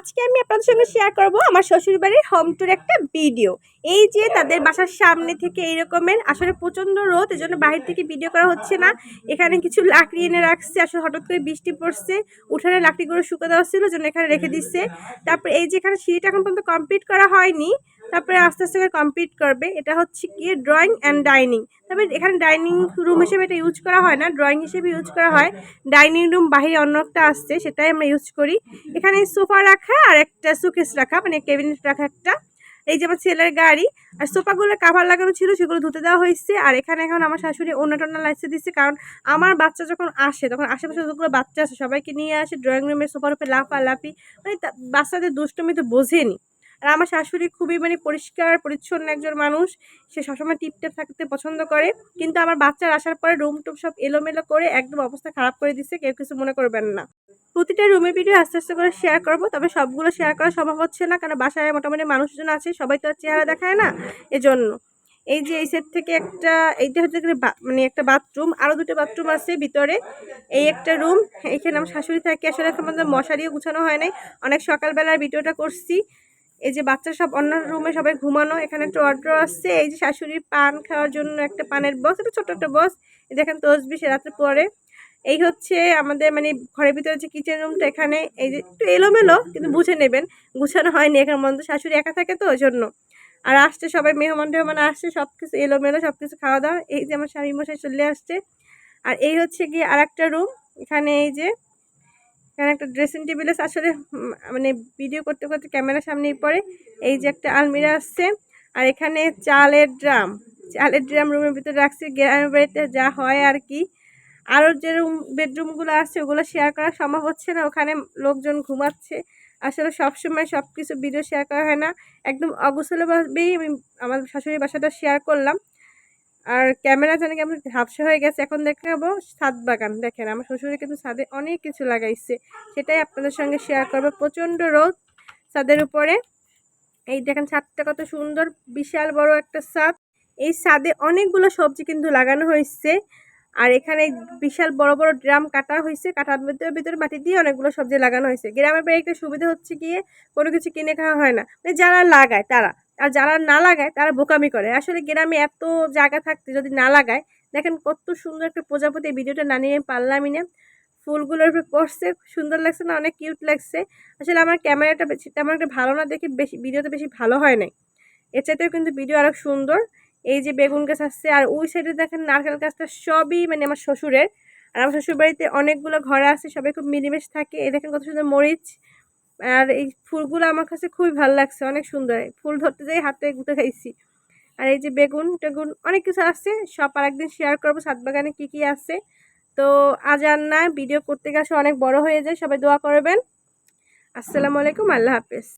আজকে আমি আপনাদের সঙ্গে শেয়ার করব আমার শ্বশুরবাড়ির হোম ট্যুর একটা ভিডিও। এই যে তাদের বাসার সামনে থেকে এই রকমের আসলে প্রচণ্ড রোদ, এজন্য বাহির থেকে ভিডিও করা হচ্ছে না। এখানে কিছু লাকড়ি এনে রাখছে, আসলে হঠাৎ করে বৃষ্টি পড়ছে, উঠানে লাকড়িগুলো শুকা দেওয়া ছিল, জন্য এখানে রেখে দিচ্ছে। তারপর এই যে এখানে সিঁড়িটা এখন পর্যন্ত কমপ্লিট করা হয়নি, তারপরে আস্তে আস্তে করে কমপ্লিট করবে। এটা হচ্ছে গিয়ে ড্রয়িং অ্যান্ড ডাইনিং। তবে এখানে ডাইনিং রুম হিসেবে এটা ইউজ করা হয় না, ড্রয়িং হিসেবে ইউজ করা হয়। ডাইনিং রুম বাহিরে অন্য একটা আসছে, সেটাই আমরা ইউজ করি। এখানে সোফা রাখা আর একটা সুকেস রাখা, মানে ক্যাবিনেট রাখা একটা। এই যে আমার ছেলের গাড়ি, আর সোফাগুলো কাভার লাগানো ছিল, সেগুলো ধুতে দেওয়া হয়েছে। আর এখানে এখন আমার শাশুড়ি ওড়না টোনা লাইসে দিচ্ছে, কারণ আমার বাচ্চা যখন আসে তখন আশেপাশে যতগুলো বাচ্চা আছে সবাইকে নিয়ে আসে ড্রয়িং রুমের সোফার উপরে লাফালাফি, মানে বাচ্চাদের দুষ্টমি তো বোঝেনি। আর আমার শাশুড়ি খুবই মানে পরিষ্কার পরিচ্ছন্ন একজন মানুষ, সে সবসময় টিপটেপ থাকতে পছন্দ করে। কিন্তু আমার বাচ্চার আসার পরে রুম টুম সব এলোমেলো করে একদম অবস্থা খারাপ করে দিচ্ছে, কেউ কিছু মনে করবেন না। প্রতিটা রুমের ভিডিও আস্তে আস্তে করে শেয়ার করব, তবে সবগুলো শেয়ার করা সম্ভব হচ্ছে না, কারণ বাসায় মোটামুটি মানুষজন আছে, সবাই তো আর চেহারা দেখায় না, এজন্য। এই যে এই সেট থেকে একটা, এইটা হচ্ছে মানে একটা বাথরুম, আরও দুটো বাথরুম আছে ভিতরে। এই একটা রুম, এখানে আমার শাশুড়ি থাকে। আসলে এখন আমাদের মশারিও গুছানো হয় নাই, অনেক সকালবেলার ভিডিওটা করছি। এই যে বাচ্চা সব অন্য রুমে সবাই ঘুমানো, এখানে একটা অর্ডার আসছে। এই যে শাশুড়ির পান খাওয়ার জন্য একটা পানের বক্স, এটা ছোট্ট একটা বক্স। দেখেন তসবি সে রাত্রে পরে। এই হচ্ছে আমাদের মানে ঘরের ভিতরে যে কিচেন রুমটা, এখানে এই যে একটু এলোমেলো, কিন্তু বুঝে নেবেন গুছানো হয়নি এখন পর্যন্ত, শাশুড়ি একা থাকে তো ওই জন্য। আর আসছে সবাই, মেহমান টেহমান আসছে, সব কিছু এলোমেলো, সব কিছু খাওয়া দাওয়া। এই যে আমার স্বামী মশাই চলে আসছে। আর এই হচ্ছে গিয়ে আর একটা রুম, এখানে এই যে এখানে একটা ড্রেসিং টেবিল আছে। আসলে মানে ভিডিও করতে করতে ক্যামেরার সামনেই পড়ে। এই যে একটা আলমিরা আসছে। আর এখানে চালের ড্রাম রুমের ভিতরে রাখছি, গ্রামের বাড়িতে যা হয় আর কি। আরও যে বেডরুমগুলো আছে ওগুলো শেয়ার করা সম্ভব হচ্ছে না, ওখানে লোকজন ঘুমাচ্ছে। আসলে সবসময় সব কিছু ভিডিও শেয়ার করা হয় না, একদম অগোছালোভাবেই আমি আমার শাশুড়ির বাসাটা শেয়ার করলাম। আর ক্যামেরা জানি কেমন ঝাপসা হয়ে গেছে। এখন দেখাবো ছাদ বাগান। দেখেন আমার শ্বশুরে কিন্তু ছাদে অনেক কিছু লাগাইছে, সেটাই আপনাদের সঙ্গে শেয়ার করবো। প্রচণ্ড রোদ ছাদের উপরে। এই দেখেন ছাদটা কত সুন্দর, বিশাল বড় একটা ছাদ। এই ছাদে অনেকগুলো সবজি কিন্তু লাগানো হয়েছে। আর এখানে বিশাল বড় বড় ড্রাম কাটা হয়েছে, কাটার ভিতরে ভিতরে মাটি দিয়ে অনেকগুলো সবজি লাগানো হয়েছে। গ্রামের বাড়ি একটা সুবিধা হচ্ছে গিয়ে কোনো কিছু কিনে খাওয়া হয় না, মানে যারা লাগায় তারা। আর যারা না লাগায় তারা বোকামি করে। আসলে গ্রামে এত জায়গা থাকতে যদি না লাগায়, দেখেন কত সুন্দর একটা প্রজাপতি, ভিডিওটা না নিয়ে পারলামই না। ফুলগুলোর উপরে পড়ছে, সুন্দর লাগছে না, অনেক কিউট লাগছে। আসলে আমার ক্যামেরাটা বেশি তেমন একটা ভালো না দেখে বেশি ভিডিওতে বেশি ভালো হয় নাই, এর চাইতেও কিন্তু ভিডিও আরো সুন্দর। এই যে বেগুন গাছ আসছে, আর ওই সাইডে দেখেন নারকেল গাছটা, সবই মানে আমার শ্বশুরের। আর আমার শ্বশুর বাড়িতে অনেকগুলো ঘর আছে, সবাই খুব মিলেমিশে থাকে। এই দেখেন কত সুন্দর মরিচ। আর এই ফুলগুলো আমার কাছে খুবই ভালো লাগছে, অনেক সুন্দর। ফুল ধরতে যাই হাতে গুঁতে খাইছি। আর এই যে বেগুন টেগুন অনেক কিছু আছে, সব আর একদিন শেয়ার করবো ছাদ বাগানে কি কি আছে। তো আজ আর না, ভিডিও করতে গেছে অনেক বড় হয়ে যায়। সবাই দোয়া করবেন। আসসালামু আলাইকুম, আল্লাহ হাফেজ।